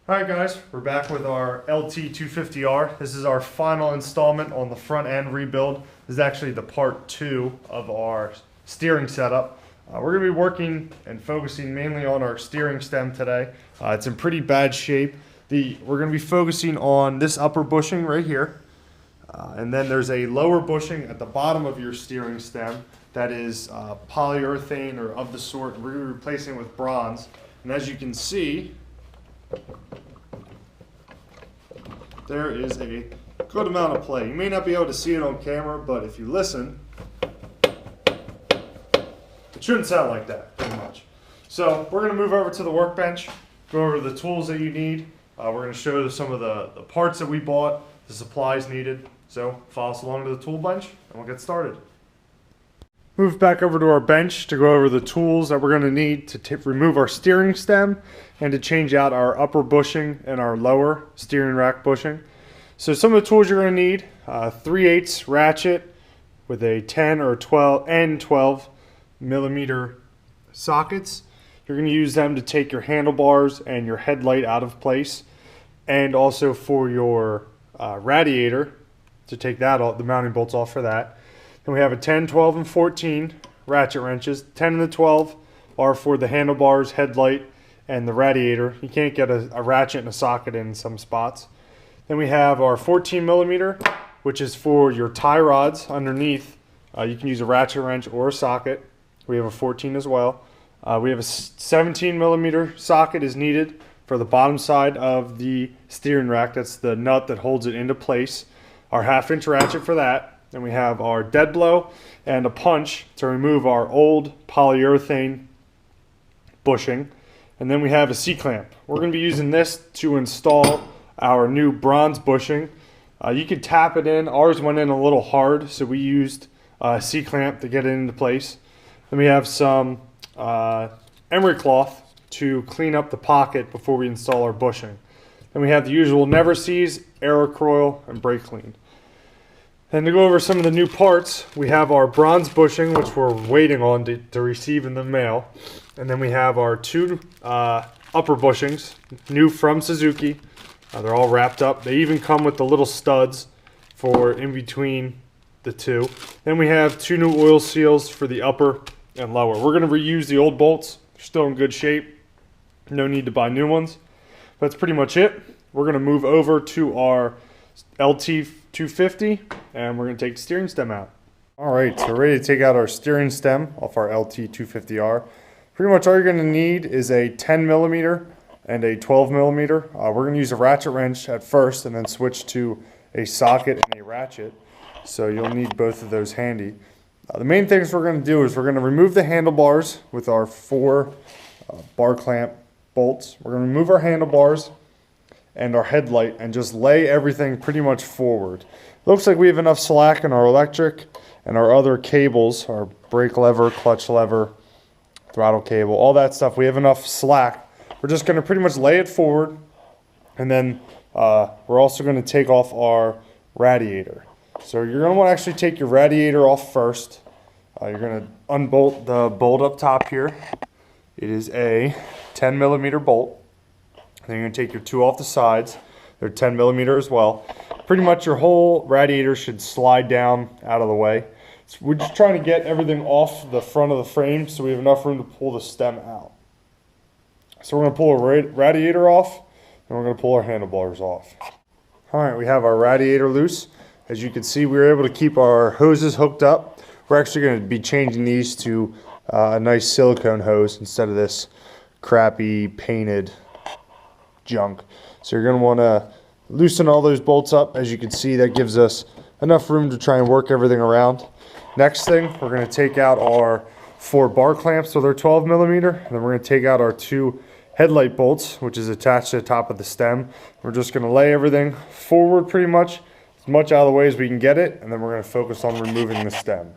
Alright guys, we're back with our LT250R. This is our final installment on the front end rebuild. This is actually the part 2 of our steering setup. We're going to be working and focusing mainly on our steering stem today. It's in pretty bad shape. We're going to be focusing on this upper bushing right here. And then there's a lower bushing at the bottom of your steering stem that is polyurethane or of the sort. We're going to be replacing it with bronze. And as you can see, there is a good amount of play. You may not be able to see it on camera, but if you listen, it shouldn't sound like that, pretty much. So we're going to move over to the workbench, go over the tools that you need. We're going to show some of the parts that we bought, the supplies needed. So follow us along to the tool bench, and we'll get started. Move back over to our bench to go over the tools that we're going to need to remove our steering stem and to change out our upper bushing and our lower steering rack bushing. So some of the tools you're going to need, 3/8 ratchet with a 10 or 12 millimeter sockets. You're going to use them to take your handlebars and your headlight out of place, and also for your radiator to take that off, the mounting bolts off for that. Then we have a 10, 12, and 14 ratchet wrenches. 10 and the 12 are for the handlebars, headlight, and the radiator. You can't get a ratchet and a socket in some spots. Then we have our 14 millimeter, which is for your tie rods underneath. You can use a ratchet wrench or a socket. We have a 14 as well. We have a 17 millimeter socket is needed for the bottom side of the steering rack. That's the nut that holds it into place. Our 1/2-inch ratchet for that. Then we have our dead blow and a punch to remove our old polyurethane bushing. And then we have a C-clamp. We're going to be using this to install our new bronze bushing. You could tap it in. Ours went in a little hard, so we used a C-clamp to get it into place. Then we have some emery cloth to clean up the pocket before we install our bushing. Then we have the usual Never Seize, Aerocoil, and brake clean. And to go over some of the new parts, we have our bronze bushing, which we're waiting on to receive in the mail. And then we have our 2 upper bushings, new from Suzuki. They're all wrapped up. They even come with the little studs for in between the 2. Then we have 2 new oil seals for the upper and lower. We're going to reuse the old bolts. They're still in good shape. No need to buy new ones. That's pretty much it. We're going to move over to our LT250, and we're going to take the steering stem out. Alright, so we're ready to take out our steering stem off our LT250R. Pretty much all you're going to need is a 10 millimeter and a 12 millimeter. We're going to use a ratchet wrench at first and then switch to a socket and a ratchet. So you'll need both of those handy. The main things we're going to do is we're going to remove the handlebars with our 4 bar clamp bolts. We're going to remove our handlebars and our headlight and just lay everything pretty much forward. Looks like we have enough slack in our electric and our other cables, our brake lever, clutch lever, throttle cable, all that stuff. We have enough slack. We're just going to pretty much lay it forward, and then we're also going to take off our radiator. So you're going to want to actually take your radiator off first. You're going to unbolt the bolt up top here. It is a 10 millimeter bolt. Then you're going to take your 2 off the sides. They're 10 millimeter as well. Pretty much your whole radiator should slide down out of the way. So we're just trying to get everything off the front of the frame so we have enough room to pull the stem out. So we're going to pull our radiator off, and we're going to pull our handlebars off. Alright, we have our radiator loose. As you can see, we were able to keep our hoses hooked up. We're actually going to be changing these to a nice silicone hose instead of this crappy painted junk. So you're going to want to loosen all those bolts up. As you can see, that gives us enough room to try and work everything around. Next thing, we're going to take out our 4 bar clamps with our 12 millimeter, and then we're going to take out our 2 headlight bolts, which is attached to the top of the stem. We're just going to lay everything forward pretty much out of the way as we can get it, and then we're going to focus on removing the stem.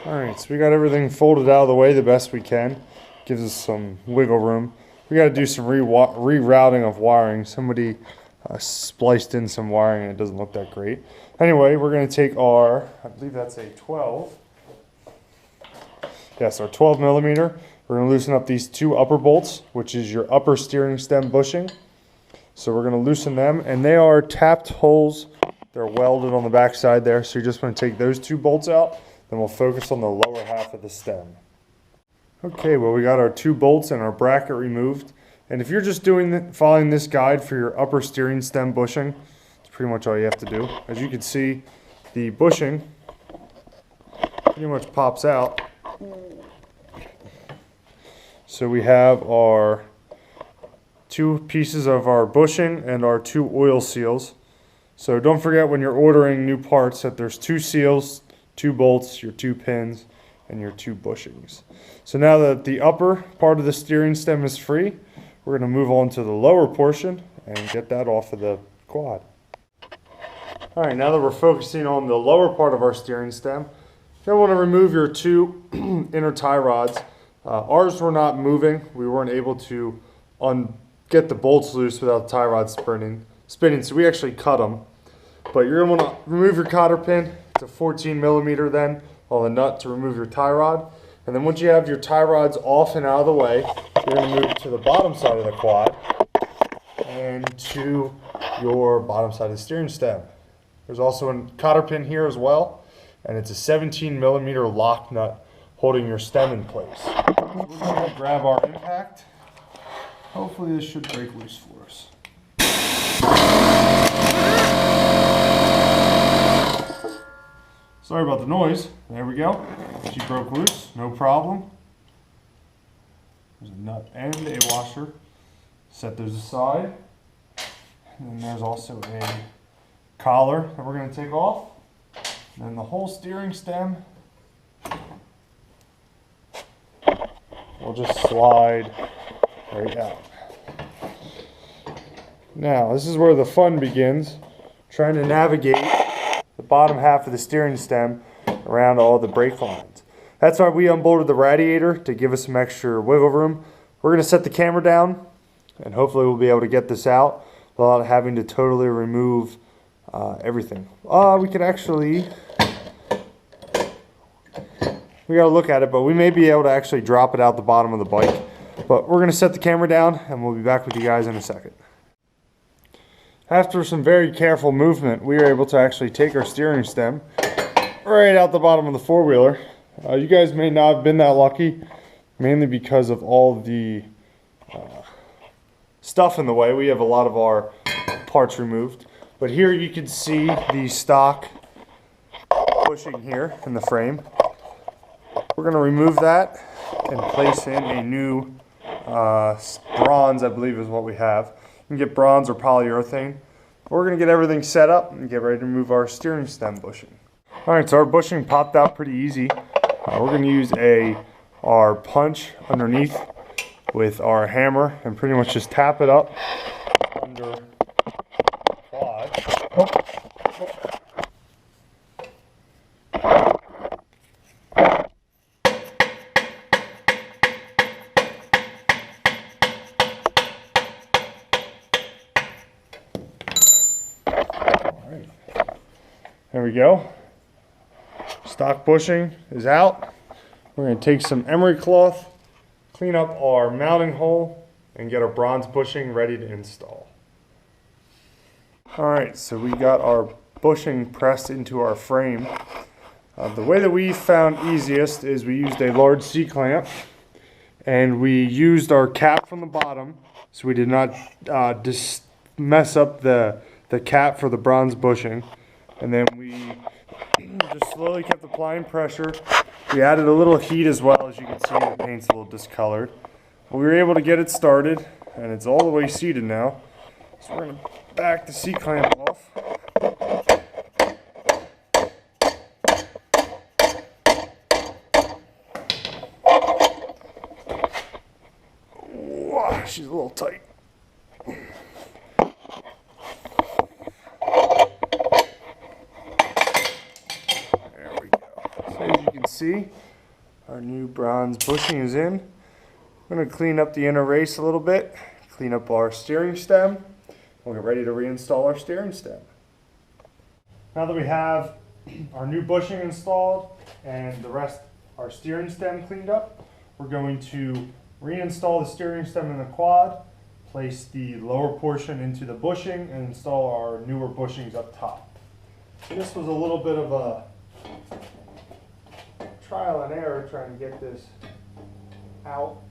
Alright, so we got everything folded out of the way the best we can. Gives us some wiggle room. We got to do some rerouting of wiring. Somebody spliced in some wiring and it doesn't look that great. Anyway, we're going to take our, I believe that's a 12. Yes, our 12 millimeter. We're going to loosen up these 2 upper bolts, which is your upper steering stem bushing. So we're going to loosen them, and they are tapped holes. They're welded on the back side there, so you're just going to take those 2 bolts out, then we'll focus on the lower half of the stem. Okay, well, we got our 2 bolts and our bracket removed, and if you're just following this guide for your upper steering stem bushing, it's pretty much all you have to do. As you can see, the bushing pretty much pops out. So we have our 2 pieces of our bushing and our 2 oil seals. So don't forget when you're ordering new parts that there's 2 seals, 2 bolts, your 2 pins, and your 2 bushings. So now that the upper part of the steering stem is free, we're going to move on to the lower portion and get that off of the quad. Alright, now that we're focusing on the lower part of our steering stem, you'll want to remove your 2 inner tie rods. Ours were not moving. We weren't able to get the bolts loose without the tie rod spinning, so we actually cut them. But you're going to want to remove your cotter pin. It's a 14 millimeter then, on the nut to remove your tie rod. And then once you have your tie rods off and out of the way, you're going to move to the bottom side of the quad and to your bottom side of the steering stem. There's also a cotter pin here as well, and it's a 17 millimeter lock nut holding your stem in place. We're going to grab our impact. Hopefully this should break loose for us. Sorry about the noise. There we go. She broke loose, no problem. There's a nut and a washer. Set those aside. And then there's also a collar that we're going to take off. And then the whole steering stem will just slide right out. Now, this is where the fun begins, trying to navigate the bottom half of the steering stem around all the brake lines. That's why we unbolted the radiator, to give us some extra wiggle room. We're going to set the camera down, and hopefully we'll be able to get this out without having to totally remove everything. We could actually, we got to look at it, but we may be able to actually drop it out the bottom of the bike. But we're going to set the camera down, and we'll be back with you guys in a second. After some very careful movement, we were able to actually take our steering stem right out the bottom of the four-wheeler. You guys may not have been that lucky, mainly because of all the stuff in the way. We have a lot of our parts removed. But here you can see the stock bushing here in the frame. We're going to remove that and place in a new bronze, I believe is what we have. You can get bronze or polyurethane. We're going to get everything set up and get ready to remove our steering stem bushing. Alright, so our bushing popped out pretty easy. We're going to use our punch underneath with our hammer and pretty much just tap it up under the quad. There we go. Stock bushing is out. We're going to take some emery cloth, clean up our mounting hole, and get our bronze bushing ready to install. Alright, so we got our bushing pressed into our frame. The way that we found easiest is we used a large C-clamp, and we used our cap from the bottom so we did not just mess up the cap for the bronze bushing. And then we just slowly kept applying pressure. We added a little heat as well. As you can see, the paint's a little discolored. But we were able to get it started, and it's all the way seated now. So we're going to back the C-clamp off. Whoa, she's a little tight. See, our new bronze bushing is in. I'm going to clean up the inner race a little bit, clean up our steering stem. We'll get ready to reinstall our steering stem. Now that we have our new bushing installed and the rest our steering stem cleaned up, we're going to reinstall the steering stem in the quad, place the lower portion into the bushing and install our newer bushings up top. So this was a little bit of a trial and error trying to get this out.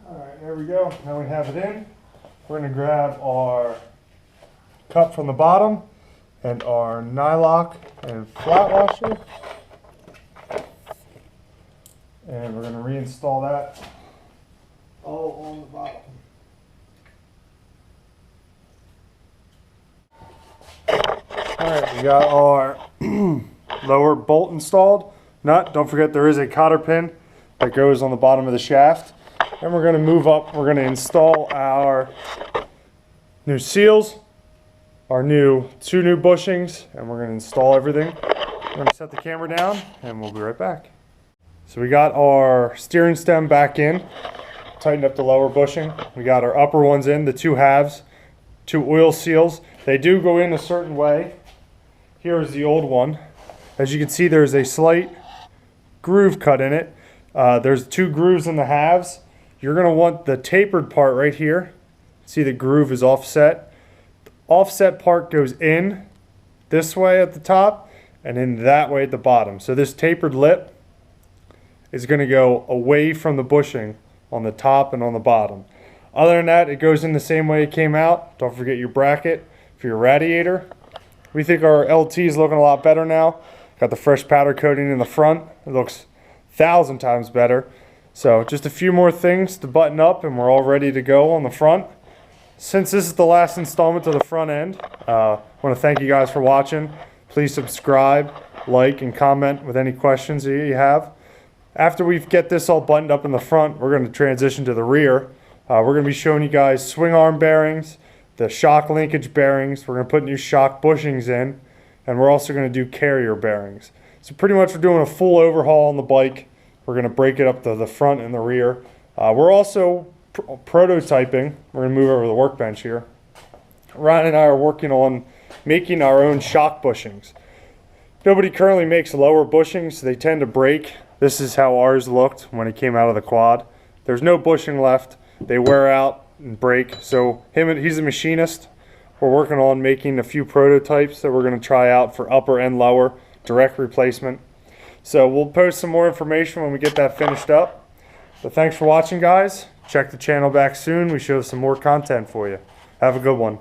Alright, there we go. Now we have it in. We're going to grab our cup from the bottom and our nylock and flat washer. And we're going to reinstall that all on the bottom. Alright, we got our lower bolt installed. Nut, don't forget there is a cotter pin that goes on the bottom of the shaft. And we're going to move up, we're going to install our new seals, our two new bushings, and we're going to install everything. We're going to set the camera down and we'll be right back. So we got our steering stem back in, tightened up the lower bushing. We got our upper ones in, the two halves, two oil seals. They do go in a certain way. Here is the old one. As you can see, there's a slight groove cut in it. There's two grooves in the halves. You're going to want the tapered part right here. See, the groove is offset. The offset part goes in this way at the top and in that way at the bottom. So this tapered lip is going to go away from the bushing on the top and on the bottom. Other than that, it goes in the same way it came out. Don't forget your bracket for your radiator. We think our LT is looking a lot better now. Got the fresh powder coating in the front. It looks 1,000 times better. So just a few more things to button up and we're all ready to go on the front. Since this is the last installment to the front end, I want to thank you guys for watching. Please subscribe, like, and comment with any questions that you have. After we get this all buttoned up in the front, we're going to transition to the rear. We're going to be showing you guys swing arm bearings, the shock linkage bearings. We're going to put new shock bushings in, and we're also going to do carrier bearings. So pretty much we're doing a full overhaul on the bike. We're going to break it up to the front and the rear. We're also prototyping. We're going to move over to the workbench here. Ryan and I are working on making our own shock bushings. Nobody currently makes lower bushings. They tend to break. This is how ours looked when it came out of the quad. There's no bushing left. They wear out and break. So he's a machinist. We're working on making a few prototypes that we're going to try out for upper and lower direct replacement. So we'll post some more information when we get that finished up. But thanks for watching, guys. Check the channel back soon. We show some more content for you. Have a good one.